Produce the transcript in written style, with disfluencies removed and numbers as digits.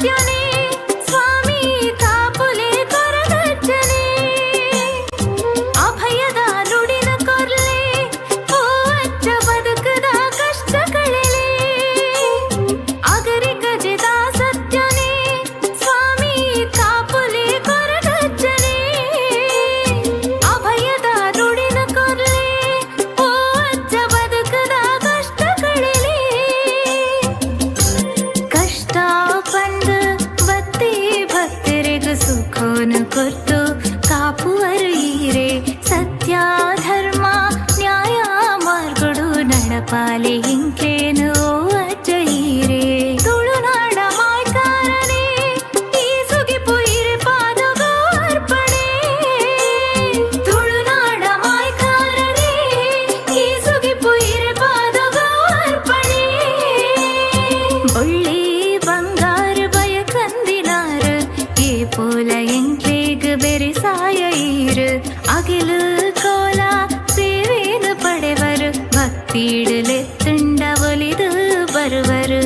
ಸತ್ಯನೇ ಸ್ವಾಮಿ ಕಾಪುಲೆ ಕೊರಗಜ್ಜನೆ ಅಭಯದ ನುಡಿನ ಕೊರ್ಲೆ ಓ ಅಜ್ಜ ಬದುಕದ ಕಷ್ಟಗಳೇ ಅಗರಿ ಗಜದ ಸತ್ಯನೇ ಸ್ವಾಮಿ ಕಾಪುಲೆ ಕೊರಗಜ್ಜನೆ ಅಭಯದ ನುಡಿನ ಕೊರ್ಲೆ ಓ ಅಜ್ಜ ಬದುಕದ ಕಷ್ಟಗಳೇ ಕಷ್ಟ ಬಂದ ಬತ್ತಿ ಭಕ್ತರಿಗ ಸುಖೋನು ಕೊರ್ತು ಕಾಪುವರು ಈರೆ ಸತ್ಯ ಧರ್ಮ ನ್ಯಾಯ ಮಾರ್ಗಡು ನಡಪಾಲೆ ಹಿಂಕ್ಲೇನು ಅಜ್ಜ ಈರೆ ತುಳುನಾಡ ಮಾಯ್ಕಾರನೇ ಈ ಸುಗಿಪು ಇರೆ ಪಾದಗೋ ಅರ್ಪಣೆ ತುಳುನಾಡ ಮಾಯ್ಕಾರನೇ ಈ ಸುಗಿಪು ಇರೆ ಪಾದಗೋ ಅರ್ಪಣೆ ಒಳ್ಳೆ ಬಂಗಾರ ಬಯ ಕಂದಿನಾರ ಏ ಪೋಲ ಎಂಕ್ಲೇಗ ಬೆರೆ ಸಾಯ ಈರು ಅಗಿಲು ಕೋಲ ಸೇವೇನು ಪಡೆವರು ಭಕ್ತಿಡಲೆ ತುಂಡ ಒಲಿದು ಬರುವರು